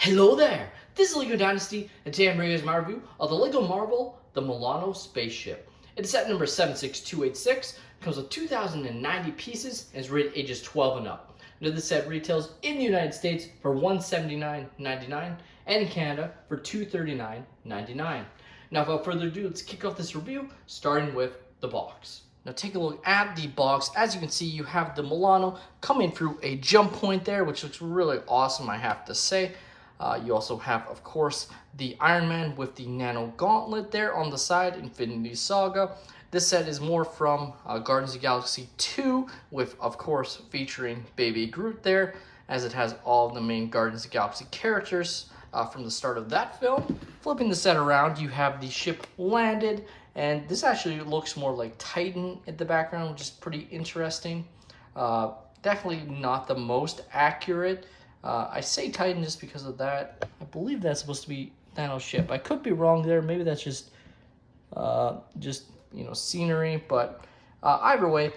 Hello there! This is LEGO Dynasty, and today I'm bringing you guys my review of the LEGO Marvel, the Milano Spaceship. It's set number 76286, comes with 2,090 pieces, and is rated ages 12 and up. Now this set retails in the United States for $179.99, and in Canada for $239.99. Now without further ado, let's kick off this review, starting with the box. Now take a look at the box. As you can see, you have the Milano coming through a jump point there, which looks really awesome, I have to say. You also have, of course, the Iron Man with the Nano Gauntlet there on the side, Infinity Saga. This set is more from Guardians of the Galaxy 2, with, of course, featuring Baby Groot there, as it has all of the main Guardians of the Galaxy characters from the start of that film. Flipping the set around, you have the ship landed, and this actually looks more like Titan in the background, which is pretty interesting. Definitely not the most accurate. I say Titan just because of that. I believe that's supposed to be Thanos' ship. I could be wrong there. Maybe that's just scenery. But either way,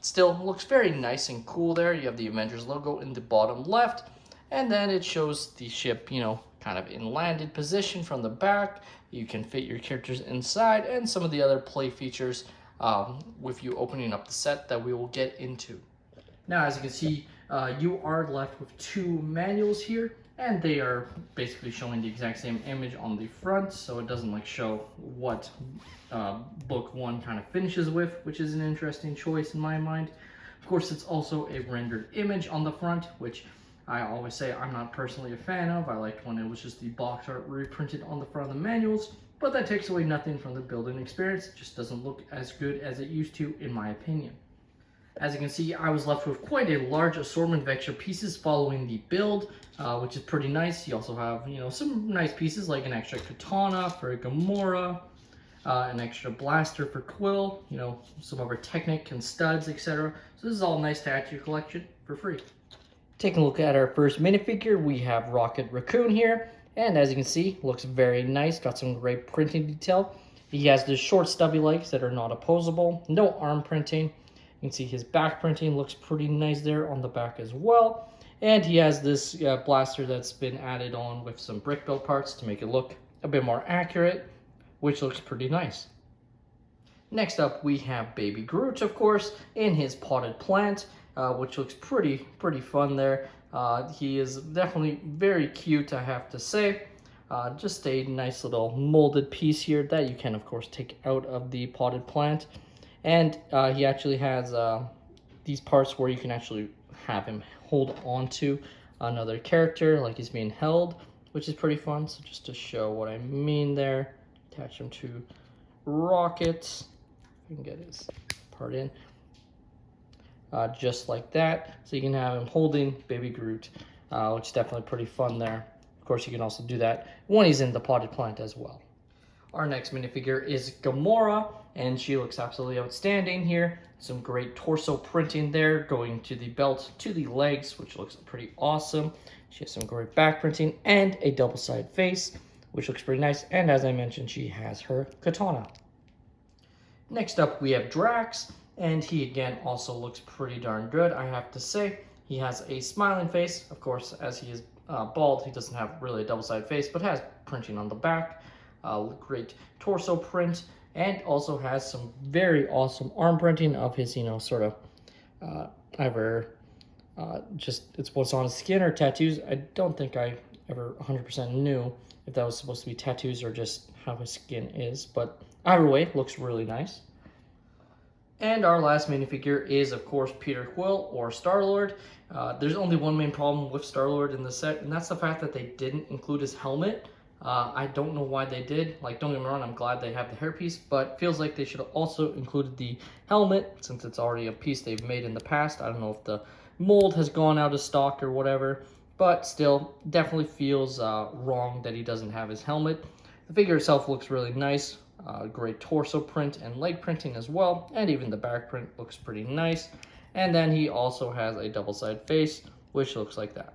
still looks very nice and cool there. You have the Avengers logo in the bottom left, and then it shows the ship, kind of in landed position from the back. You can fit your characters inside, and some of the other play features with you opening up the set that we will get into. Now, as you can see, you are left with two manuals here, and they are basically showing the exact same image on the front, so it doesn't show what book one kind of finishes with, which is an interesting choice in my mind. Of course, it's also a rendered image on the front, which I always say I'm not personally a fan of. I liked when it was just the box art reprinted on the front of the manuals, but that takes away nothing from the building experience. It just doesn't look as good as it used to, in my opinion. As you can see, I was left with quite a large assortment of extra pieces following the build, which is pretty nice. You also have, some nice pieces like an extra katana for Gamora, an extra blaster for Quill, some of her Technic and studs, etc. So this is all nice to add to your collection for free. Taking a look at our first minifigure, we have Rocket Raccoon here, and as you can see, looks very nice. Got some great printing detail. He has the short stubby legs that are not opposable, no arm printing. You can see his back printing looks pretty nice there on the back as well. And he has this blaster that's been added on with some brick build parts to make it look a bit more accurate, which looks pretty nice. Next up, we have Baby Groot, of course, in his potted plant, which looks pretty fun there. He is definitely very cute, I have to say. Just a nice little molded piece here that you can, of course, take out of the potted plant. And he actually has these parts where you can actually have him hold on to another character, like he's being held, which is pretty fun. So just to show what I mean there, attach him to Rocket. You can get his part in. Just like that. So you can have him holding Baby Groot, which is definitely pretty fun there. Of course, you can also do that when he's in the potted plant as well. Our next minifigure is Gamora, and she looks absolutely outstanding here. Some great torso printing there, going to the belt, to the legs, which looks pretty awesome. She has some great back printing and a double-sided face, which looks pretty nice. And as I mentioned, she has her katana. Next up, we have Drax, and he again also looks pretty darn good, I have to say. He has a smiling face. Of course, as he is bald, he doesn't have really a double-sided face, but has printing on the back. Great torso print, and also has some very awesome arm printing of his, sort of either just it's what's on his skin or tattoos. I don't think I ever 100% knew if that was supposed to be tattoos or just how his skin is, but either way, looks really nice. And our last minifigure is, of course, Peter Quill, or Starlord. There's only one main problem with Starlord in the set, and that's the fact that they didn't include his helmet. I don't know why they did. Don't get me wrong, I'm glad they have the hairpiece, but feels like they should have also included the helmet, since it's already a piece they've made in the past. I don't know if the mold has gone out of stock or whatever, but still, definitely feels wrong that he doesn't have his helmet. The figure itself looks really nice. Great torso print and leg printing as well, and even the back print looks pretty nice. And then he also has a double-sided face, which looks like that.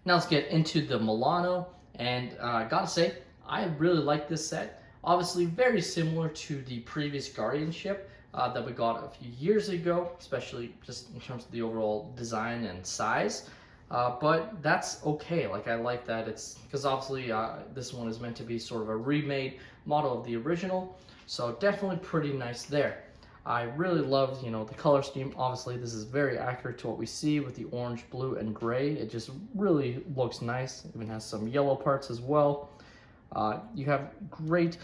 Now let's get into the Milano. And I gotta say, I really like this set. Obviously, very similar to the previous Guardian ship that we got a few years ago, especially just in terms of the overall design and size. But that's okay. Like, I like that. It's because obviously this one is meant to be sort of a remade model of the original, so definitely pretty nice there. I really loved, the color scheme. Obviously, this is very accurate to what we see with the orange, blue, and gray. It just really looks nice. It even has some yellow parts as well. You have great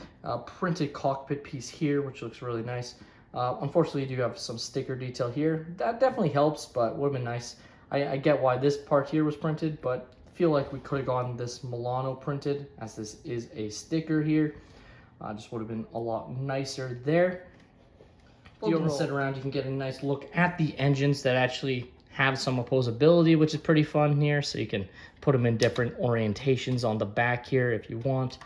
printed cockpit piece here, which looks really nice. Unfortunately, you do have some sticker detail here. That definitely helps, but would have been nice. I get why this part here was printed, but I feel like we could have gotten this Milano printed, as this is a sticker here. Just would have been a lot nicer there. If you sit around, you can get a nice look at the engines that actually have some opposability, which is pretty fun here. So you can put them in different orientations on the back here if you want,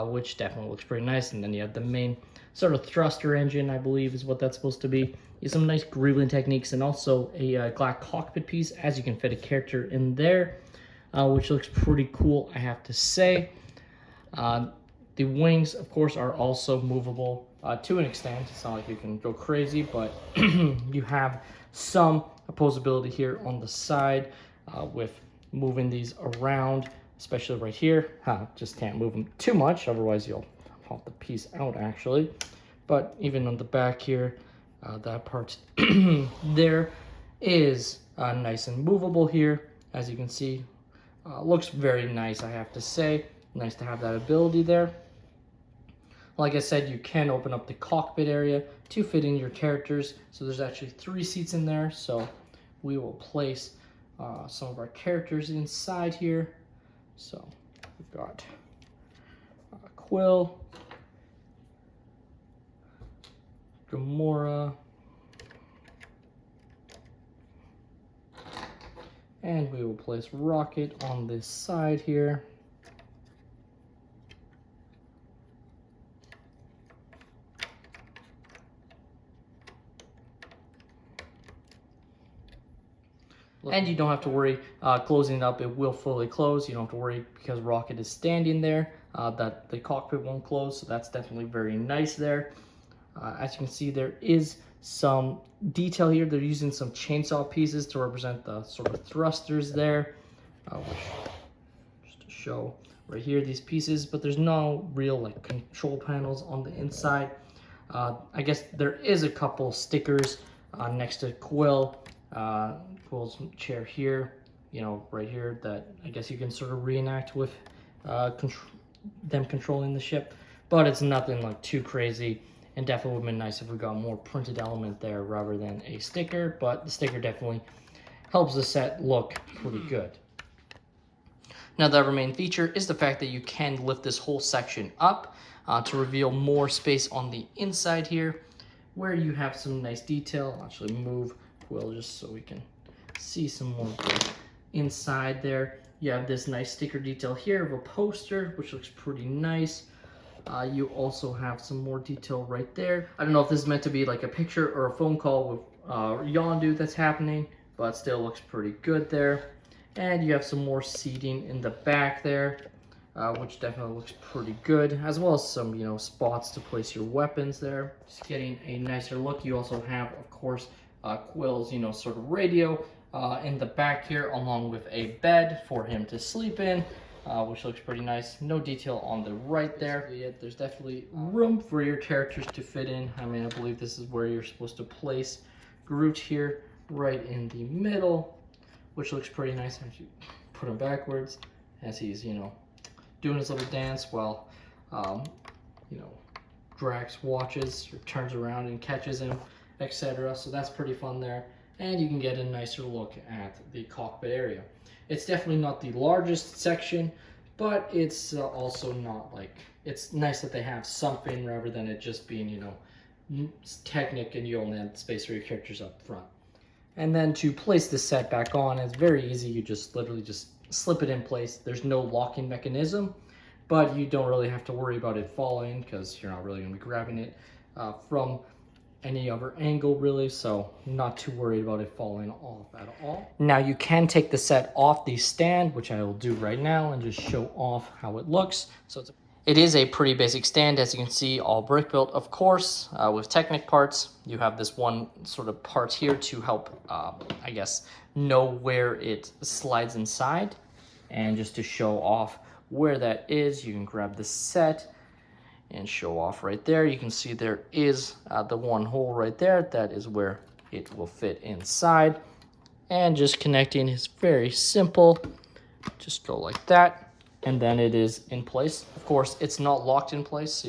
which definitely looks pretty nice. And then you have the main sort of thruster engine, I believe is what that's supposed to be. You have some nice greebling techniques and also a glass cockpit piece, as you can fit a character in there, which looks pretty cool, I have to say. The wings, of course, are also movable to an extent. It's not like you can go crazy, but you have some opposability here on the side with moving these around, especially right here. Just can't move them too much, otherwise you'll pop the piece out actually. But even on the back here, that part there is nice and movable here, as you can see. Looks very nice, I have to say. Nice to have that ability there. Like I said, you can open up the cockpit area to fit in your characters. So there's actually 3 seats in there. So we will place some of our characters inside here. So we've got Quill, Gamora, and we will place Rocket on this side here. And you don't have to worry closing it up. It will fully close. You don't have to worry because Rocket is standing there that the cockpit won't close. So that's definitely very nice there. As you can see, there is some detail here. They're using some chainsaw pieces to represent the sort of thrusters there. Just to show right here these pieces, but there's no real like control panels on the inside. I guess there is a couple stickers next to Quill. Quill's chair here, right here, that I guess you can sort of reenact with them controlling the ship, but it's nothing like too crazy, and definitely would have been nice if we got more printed element there rather than a sticker, but the sticker definitely helps the set look pretty good. Now, the other main feature is the fact that you can lift this whole section up to reveal more space on the inside here, where you have some nice detail. I'll actually move Quill just so we can see some more inside there. You have this nice sticker detail here of a poster, which looks pretty nice. You also have some more detail right there. I don't know if this is meant to be like a picture or a phone call with Yondu that's happening, but still looks pretty good there. And you have some more seating in the back there, which definitely looks pretty good, as well as some, spots to place your weapons there. Just getting a nicer look. You also have, of course, Quill's, sort of radio in the back here, along with a bed for him to sleep in, which looks pretty nice. No detail on the right there. There's definitely room for your characters to fit in. I believe this is where you're supposed to place Groot here, right in the middle, which looks pretty nice. If you put him backwards, as he's, doing his little dance while, Drax watches or turns around and catches him, etc. So that's pretty fun there. And you can get a nicer look at the cockpit area. It's definitely not the largest section, but it's also not like, it's nice that they have something rather than it just being, Technic and you only have space for your characters up front. And then to place the set back on, it's very easy. You just literally just slip it in place. There's no locking mechanism, but you don't really have to worry about it falling because you're not really going to be grabbing it from any other angle really, so not too worried about it falling off at all. Now you can take the set off the stand, which I will do right now, and just show off how it looks. So it is a pretty basic stand, as you can see, all brick built, of course, with Technic parts. You have this one sort of part here to help, I guess, know where it slides inside. And just to show off where that is, you can grab the set and show off right there. You can see there is the one hole right there. That is where it will fit inside. And just connecting is very simple. Just go like that, and then it is in place. Of course, it's not locked in place, so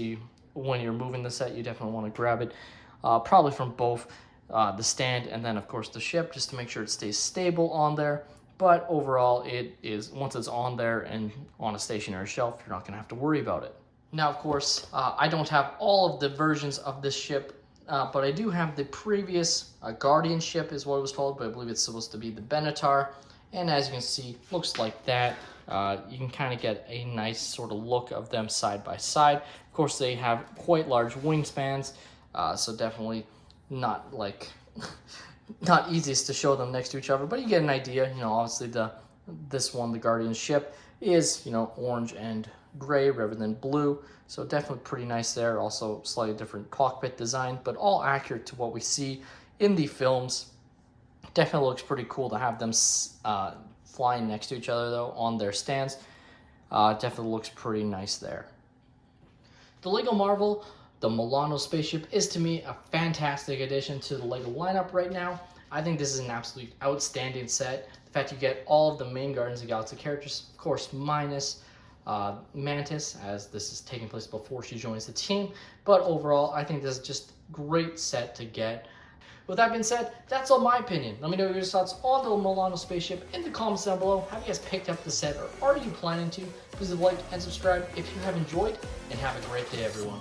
when you're moving the set, you definitely want to grab it probably from both the stand and then of course the ship, just to make sure it stays stable on there. But overall, it is, once it's on there and on a stationary shelf, you're not going to have to worry about it. Now, of course, I don't have all of the versions of this ship, but I do have the previous Guardian ship is what it was called, but I believe it's supposed to be the Benatar. And as you can see, looks like that. You can kind of get a nice sort of look of them side by side. Of course, they have quite large wingspans, so definitely not like not easiest to show them next to each other, but you get an idea. You know, obviously this one, the Guardian ship, is, you know, orange and gray rather than blue, so definitely pretty nice there. Also slightly different cockpit design, but all accurate to what we see in the films. Definitely looks pretty cool to have them flying next to each other though on their stands. Definitely looks pretty nice there. The LEGO Marvel, the Milano Spaceship, is to me a fantastic addition to the LEGO lineup right now. I think this is an absolute outstanding set. The fact you get all of the main Guardians of the Galaxy characters, of course, minus Mantis, as this is taking place before she joins the team. But overall, I think this is just a great set to get. With that being said, that's all my opinion. Let me know your thoughts on the Milano Spaceship in the comments down below. Have you guys picked up the set, or are you planning to? Please like and subscribe if you have enjoyed, and have a great day, everyone.